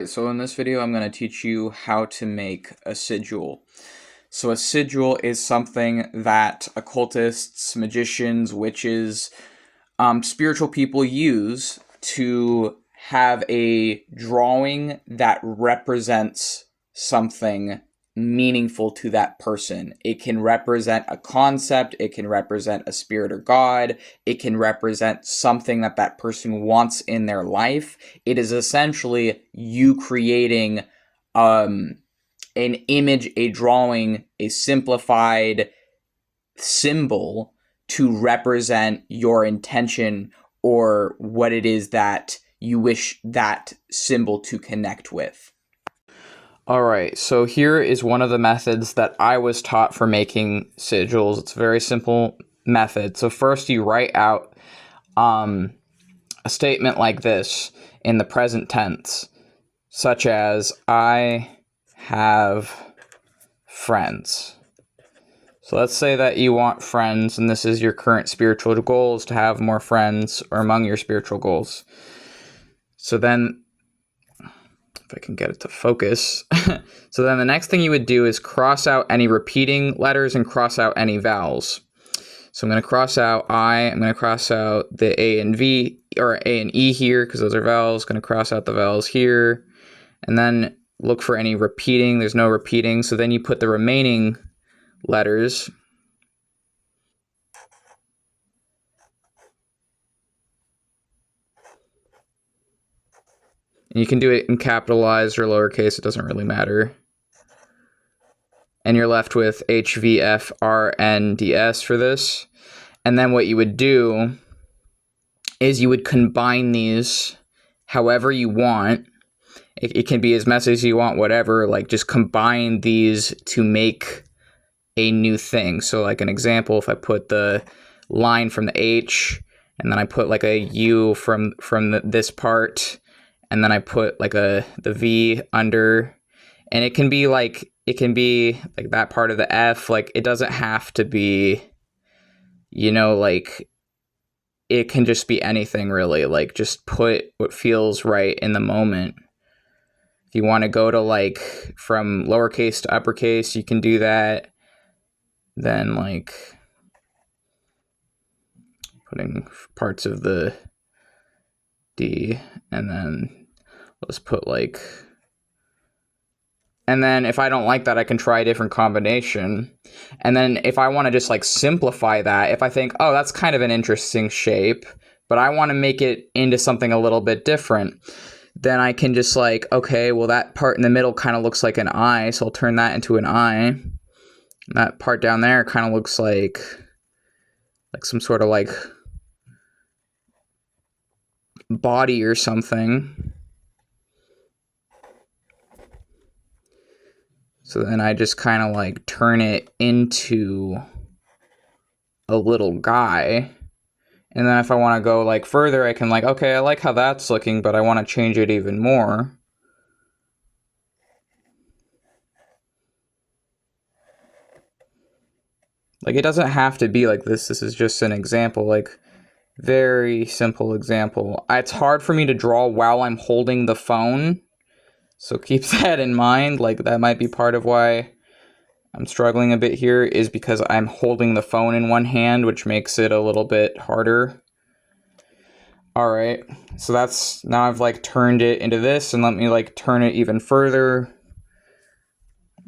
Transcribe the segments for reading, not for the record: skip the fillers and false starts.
So in this video, I'm going to teach you how to make a sigil. So a sigil is something that occultists, magicians, witches, spiritual people use to have a drawing that represents something meaningful to that person. It can represent a concept, it can represent a spirit or God, it can represent something that that person wants in their life. It is essentially you creating an image, a drawing, a simplified symbol to represent your intention or what it is that you wish that symbol to connect with. Alright, so here is one of the methods that I was taught for making sigils. It's a very simple method. So first you write out a statement like this in the present tense, such as, I have friends. So let's say that you want friends, and this is your current spiritual goal, is to have more friends, or among your spiritual goals. So then, if I can get it to focus. So then the next thing you would do is cross out any repeating letters and cross out any vowels. So I'm going to cross out I, I'm going to cross out the A and V, or A and E here, because those are vowels. Going to cross out the vowels here. And then look for any repeating. There's no repeating. So then you put the remaining letters. And you can do it in capitalized or lowercase. It doesn't really matter. And you're left with H, V, F, R, N, D, S for this. And then what you would do is you would combine these however you want. It can be as messy as you want, whatever. Like, just combine these to make a new thing. So like an example, if I put the line from the H, and then I put like a U from this part, and then I put like the V under, and it can be like that part of the F. Like, it doesn't have to be, like, it can just be anything really. Like, just put what feels right in the moment. If you want to go to like from lowercase to uppercase, you can do that. Then like putting parts of the D, and then let's put like, and then if I don't like that, I can try a different combination. And then if I want to just like simplify that, if I think, oh, that's kind of an interesting shape, but I want to make it into something a little bit different, then I can just like, okay, well, that part in the middle kind of looks like an I, so I'll turn that into an I. That part down there kind of looks like some sort of like body or something. So then I just kind of like turn it into a little guy. And then if I want to go like further, I can like, okay, I like how that's looking, but I want to change it even more. Like, it doesn't have to be like this. This is just an example, like very simple example. It's hard for me to draw while I'm holding the phone, so keep that in mind. Like, that might be part of why I'm struggling a bit here, is because I'm holding the phone in one hand, which makes it a little bit harder. All right, so that's, now I've like turned it into this, and let me like turn it even further.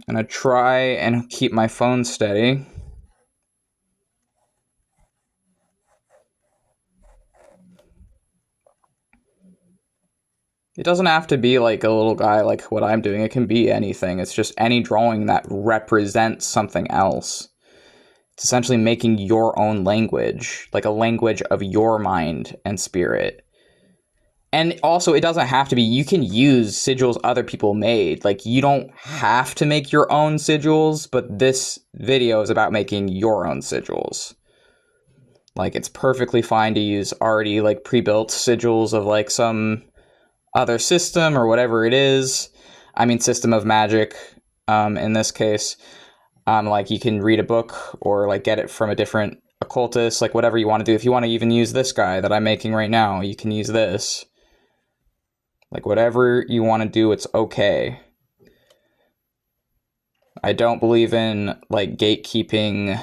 I'm gonna try and keep my phone steady. It doesn't have to be like a little guy like what I'm doing. It can be anything. It's just any drawing that represents something else. It's essentially making your own language, like a language of your mind and spirit. And also, it doesn't have to be, you can use sigils other people made. Like, you don't have to make your own sigils, but this video is about making your own sigils. Like, it's perfectly fine to use already like pre-built sigils of like some other system or whatever it is. I mean, system of magic, in this case. Like, you can read a book or like get it from a different occultist, like whatever you want to do. If you want to even use this guy that I'm making right now, you can use this. Like, whatever you want to do, it's okay. I don't believe in, like, gatekeeping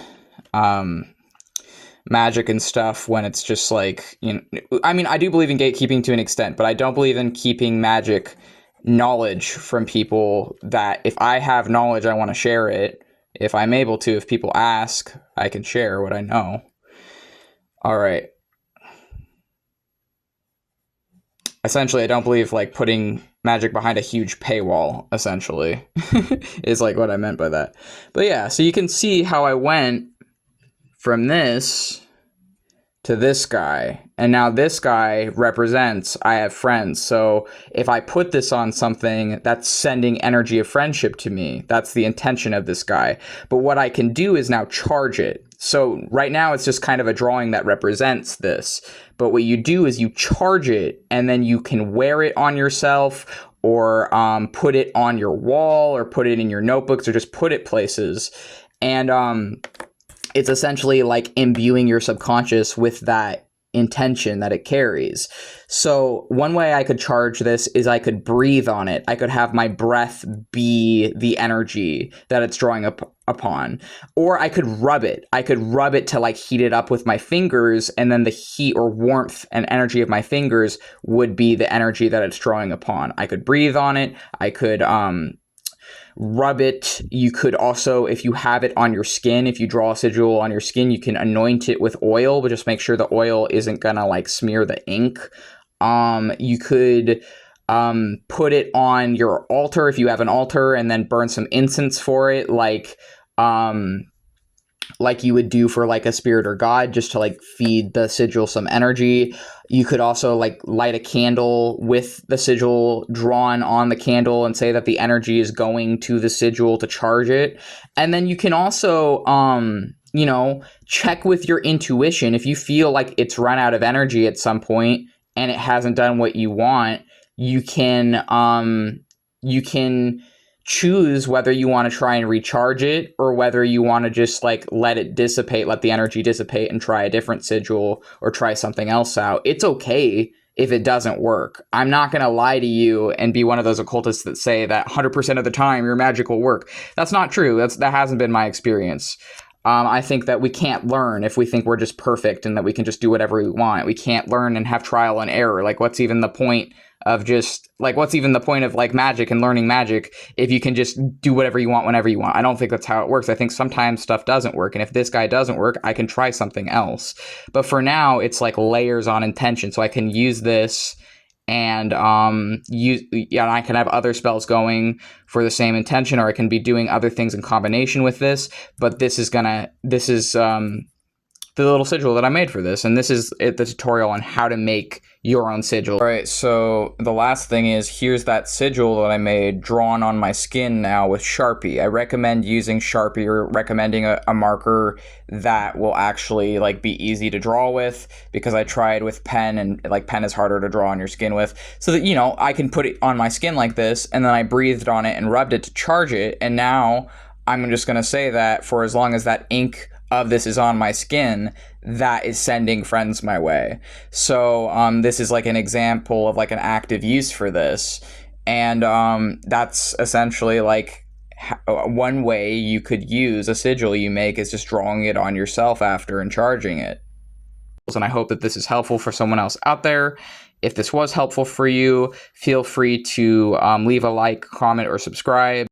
magic and stuff when it's just like, you know, I mean, I do believe in gatekeeping to an extent, but I don't believe in keeping magic knowledge from people. That if I have knowledge, I want to share it. If I'm able to, if people ask, I can share what I know. All right. Essentially, I don't believe like putting magic behind a huge paywall, essentially, is like what I meant by that. But yeah, so you can see how I went from this to this guy, and now this guy represents I have friends. So if I put this on something, that's sending energy of friendship to me. That's the intention of this guy. But what I can do is now charge it. So right now it's just kind of a drawing that represents this. But what you do is you charge it, and then you can wear it on yourself, or put it on your wall, or put it in your notebooks, or just put it places. And it's essentially like imbuing your subconscious with that intention that it carries. So one way I could charge this is I could breathe on it. I could have my breath be the energy that it's drawing upon. Or I could rub it. I could rub it to like heat it up with my fingers, and then the heat or warmth and energy of my fingers would be the energy that it's drawing upon. I could breathe on it. I could rub it. You could also, if you have it on your skin, if you draw a sigil on your skin, you can anoint it with oil, but just make sure the oil isn't gonna like smear the ink. You could put it on your altar if you have an altar, and then burn some incense for it, like you would do for like a spirit or god, just to like feed the sigil some energy. You could also like light a candle with the sigil drawn on the candle and say that the energy is going to the sigil to charge it. And then you can also you know, check with your intuition. If you feel like it's run out of energy at some point and it hasn't done what you want, you can choose whether you want to try and recharge it, or whether you want to just like let it dissipate, let the energy dissipate, and try a different sigil or try something else out. It's okay if it doesn't work. I'm not going to lie to you and be one of those occultists that say that 100% of the time your magic will work. That's not true. That hasn't been my experience. I think that we can't learn if we think we're just perfect and that we can just do whatever we want. We can't learn and have trial and error. Like, what's even the point of like magic and learning magic if you can just do whatever you want whenever you want? I don't think that's how it works. I think sometimes stuff doesn't work, and if this guy doesn't work, I can try something else. But for now, it's like layers on intention. So I can use this, and I can have other spells going for the same intention, or I can be doing other things in combination with this. But this is the little sigil that I made for this, and this is the tutorial on how to make your own sigil. All right, so the last thing is, here's that sigil that I made drawn on my skin now with Sharpie. I recommend using Sharpie, or recommending a marker that will actually like be easy to draw with, because I tried with pen, and like pen is harder to draw on your skin with. So that, you know, I can put it on my skin like this, and then I breathed on it and rubbed it to charge it, and now I'm just gonna say that for as long as that ink of this is on my skin, that is sending friends my way. So this is like an example of like an active use for this, and that's essentially like one way you could use a sigil you make, is just drawing it on yourself after and charging it. And I hope that this is helpful for someone else out there. If this was helpful for you, feel free to leave a like, comment, or subscribe.